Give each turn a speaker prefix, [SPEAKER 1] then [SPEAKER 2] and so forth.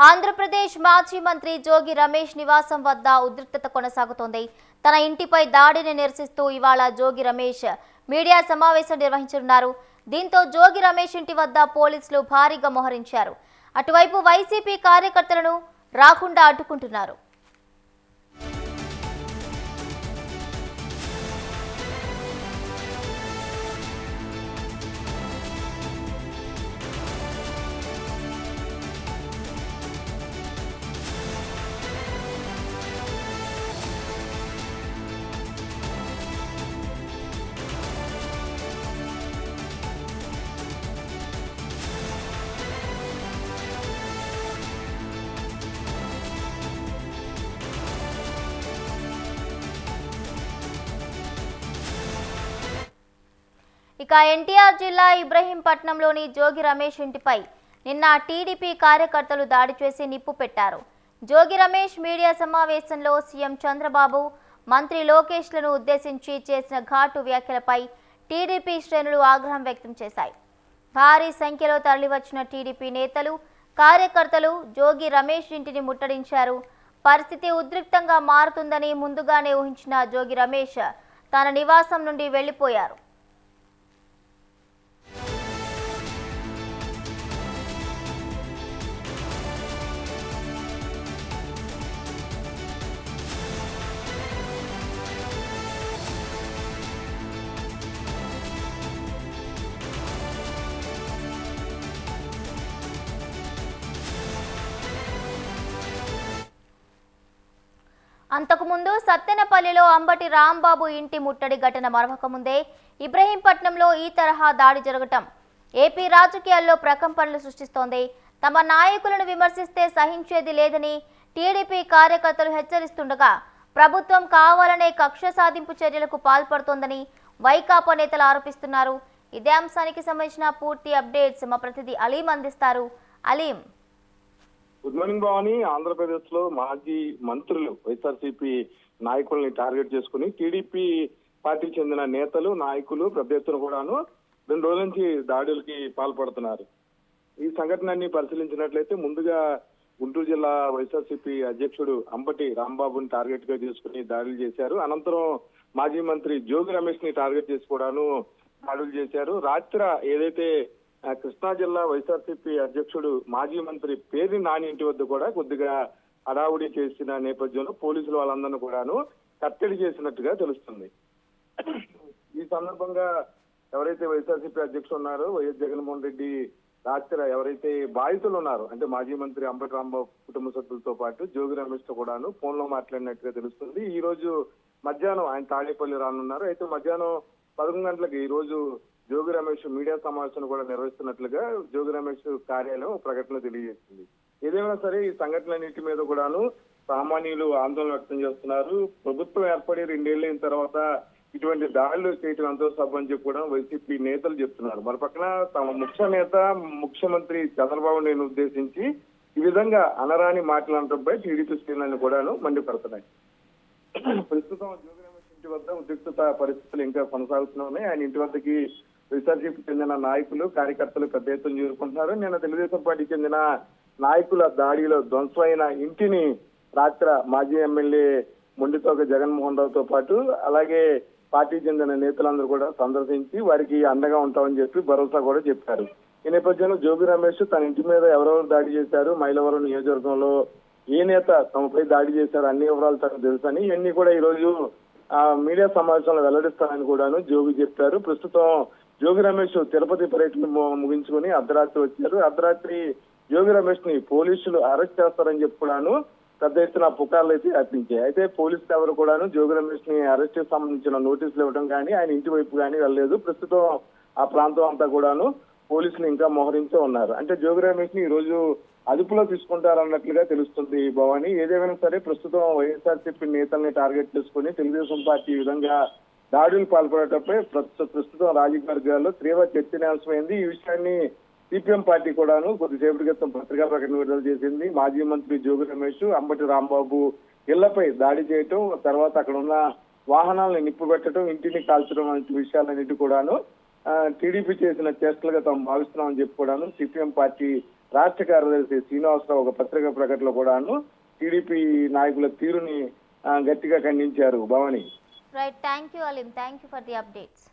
[SPEAKER 1] ఆంధ్రప్రదేశ్ మాజీ మంత్రి జోగి రమేష్ నివాసం వద్ద ఉద్రిక్తత కొనసాగుతోంది. తన ఇంటిపై దాడిని నిరసిస్తూ ఇవాళ జోగి రమేష్ మీడియా సమావేశం నిర్వహించనున్నారు. దీంతో జోగి రమేష్ ఇంటి వద్ద పోలీసులు భారీగా మోహరించారు. అటువైపు వైసీపీ కార్యకర్తలను రాకుండా అడ్డుకుంటున్నారు. ఇక ఎన్టీఆర్ జిల్లా ఇబ్రహీంపట్నంలోని జోగి రమేష్ ఇంటిపై నిన్న టీడీపీ కార్యకర్తలు దాడి చేసి నిప్పు పెట్టారు. జోగి రమేష్ మీడియా సమావేశంలో సీఎం చంద్రబాబు, మంత్రి లోకేష్లను ఉద్దేశించి చేసిన ఘాటు వ్యాఖ్యలపై టీడీపీ శ్రేణులు ఆగ్రహం వ్యక్తం చేశాయి. భారీ సంఖ్యలో తరలివచ్చిన టీడీపీ నేతలు, కార్యకర్తలు జోగి రమేష్ ఇంటిని ముట్టడించారు. పరిస్థితి ఉద్రిక్తంగా మారుతుందని ముందుగానే ఊహించిన జోగి రమేష్ తన నివాసం నుండి వెళ్లిపోయారు. అంతకుముందు సత్తెనపల్లిలో అంబటి రాంబాబు ఇంటి ముట్టడి ఘటన మరొక ముందే ఇబ్రహీంపట్నంలో ఈ తరహా దాడి జరగటం ఏపీ రాజకీయాల్లో ప్రకంపనలు సృష్టిస్తోంది. తమ నాయకులను విమర్శిస్తే సహించేది లేదని టీడీపీ కార్యకర్తలు హెచ్చరిస్తుండగా ప్రభుత్వం కావాలనే కక్ష సాధింపు చర్యలకు పాల్పడుతోందని వైకాపా నేతలు ఆరోపిస్తున్నారు. ఇదే అంశానికి సంబంధించిన పూర్తి అప్డేట్స్ మా ప్రతినిధి అలీం అందిస్తారు. Aleem,
[SPEAKER 2] good morning Bhavani. ఆంధ్రప్రదేశ్ లో మాజీ మంత్రులు వైఎస్ఆర్సీపీ నాయకుల్ని టార్గెట్ చేసుకుని టీడీపీ పార్టీకి చెందిన నేతలు, నాయకులు పెద్ద ఎత్తున కూడాను 2 రోజుల నుంచి దాడులకి పాల్పడుతున్నారు. ఈ సంఘటనని పరిశీలించినట్లయితే ముందుగా గుంటూరు జిల్లా వైఎస్ఆర్సీపీ అధ్యక్షుడు అంబటి రాంబాబుని టార్గెట్ గా చేసుకుని దాడులు చేశారు. అనంతరం మాజీ మంత్రి జోగి రమేష్ ని టార్గెట్ చేసి కూడాను దాడులు చేశారు. రాత్రి ఏదైతే కృష్ణా జిల్లా వైఎస్ఆర్సీపీ అధ్యక్షుడు మాజీ మంత్రి పేర్ని నాని ఇంటి వద్ద కూడా కొద్దిగా హడావుడి చేసిన నేపథ్యంలో పోలీసులు వాళ్ళందరినీ కూడాను కట్టడి చేసినట్టుగా తెలుస్తుంది. ఈ సందర్భంగా ఎవరైతే వైఎస్ఆర్సీపీ అధ్యక్షుడు ఉన్నారో వైఎస్ జగన్మోహన్ రెడ్డి రాత్రి ఎవరైతే బాధితులు ఉన్నారో అంటే మాజీ మంత్రి అంబటి రాంబాబు కుటుంబ సభ్యులతో పాటు జోగి రమేష్ తో కూడాను ఫోన్ లో మాట్లాడినట్టుగా తెలుస్తుంది. ఈ రోజు మధ్యాహ్నం ఆయన తాడేపల్లి రానున్నారు. అయితే మధ్యాహ్నం 11 గంటలకు ఈ రోజు జోగి రమేష్ మీడియా సమావేశం కూడా నిర్వహిస్తున్నట్లుగా జోగి రమేష్ కార్యాలయం ప్రకటన తెలియజేసింది. ఏదేమైనా సరే ఈ సంఘటనలన్నింటి మీద కూడాను సామాన్యులు ఆందోళన వ్యక్తం చేస్తున్నారు. ప్రభుత్వం ఏర్పడి 2 ఏళ్ల తర్వాత ఇటువంటి దాడులు చేయటం ఎంతో సభని చెప్పి కూడా వైసీపీ నేతలు చెప్తున్నారు. మరి పక్కన తమ ముఖ్య నేత ముఖ్యమంత్రి చంద్రబాబు నాయుడుని ఉద్దేశించి ఈ విధంగా అనరాని మాట్లాడటంపై టీడీపీ శ్రేణులను కూడాను మండిపడుతున్నాయి. ప్రస్తుతం జోగి రమేష్ ఇంటి వద్ద ఉద్రిక్తత పరిస్థితులు ఇంకా కొనసాగుతున్నాయి. ఆయన ఇంటి వద్దకి వైఎస్ఆర్సీపీ చెందిన నాయకులు, కార్యకర్తలు పెద్ద ఎత్తున చేరుకుంటున్నారు. నిన్న తెలుగుదేశం పార్టీకి చెందిన నాయకుల దాడిలో ధ్వంసమైన ఇంటిని రాత్రి మాజీ ఎమ్మెల్యే మొండితోక జగన్మోహన్ రావుతో పాటు అలాగే పార్టీకి చెందిన నేతలందరూ కూడా సందర్శించి వారికి అండగా ఉంటామని చెప్పి భరోసా కూడా చెప్పారు. ఈ నేపథ్యంలో జోగి రమేష్ తన ఇంటి మీద ఎవరెవరు దాడి చేశారు, మైలవరం నియోజకవర్గంలో ఏ నేత తమపై దాడి చేశారు అన్ని వివరాలు తనకు తెలుసని ఇవన్నీ కూడా ఈ రోజు మీడియా సమావేశంలో వెల్లడిస్తానని కూడాను జోగి చెప్పారు. ప్రస్తుతం జోగి రమేష్ తిరుపతి పర్యటన ముగించుకుని అర్ధరాత్రి వచ్చారు. అర్ధరాత్రి జోగి రమేష్ ని పోలీసులు అరెస్ట్ చేస్తారని చెప్పి కూడాను పెద్ద ఎత్తున పుకార్లు అయితే వ్యాపించాయి. అయితే పోలీసులు ఎవరు కూడాను జోగి రమేష్ ని అరెస్ట్ సంబంధించిన నోటీసులు ఇవ్వడం కానీ ఆయన ఇంటి వైపు కానీ వెళ్ళలేదు. ప్రస్తుతం ఆ ప్రాంతం అంతా కూడాను పోలీసులు ఇంకా మోహరించే ఉన్నారు. అంటే జోగి రమేష్ ని ఈ రోజు అదుపులో తీసుకుంటారన్నట్లుగా తెలుస్తుంది భవాని. ఏదేమైనా సరే ప్రస్తుతం వైఎస్ఆర్సీపీ నేతల్ని టార్గెట్ చేసుకుని తెలుగుదేశం పార్టీ ఈ విధంగా దాడులు పాల్పడటంపై ప్రస్తుతం రాజకీయ వర్గాల్లో తీవ్ర చర్చనీయాంశమైంది. ఈ విషయాన్ని సిపిఎం పార్టీ కూడాను కొద్దిసేపటి క్రితం పత్రికా ప్రకటన విడుదల చేసింది. మాజీ మంత్రి జోగి రమేష్, అంబటి రాంబాబు ఇళ్లపై దాడి చేయటం, తర్వాత అక్కడ ఉన్న వాహనాలను నిప్పు పెట్టడం, ఇంటిని కాల్చడం వంటి విషయాలన్నిటి కూడాను టీడీపీ చేసిన చేష్టలుగా తాము భావిస్తున్నామని చెప్పి కూడాను సిపిఎం పార్టీ రాష్ట్ర కార్యదర్శి శ్రీనివాసరావు ఒక పత్రికా ప్రకటనలో కూడాను టీడీపీ నాయకుల తీరుని గట్టిగా ఖండించారు Bhavani.
[SPEAKER 1] Right, thank you Aleem, thank you for the updates.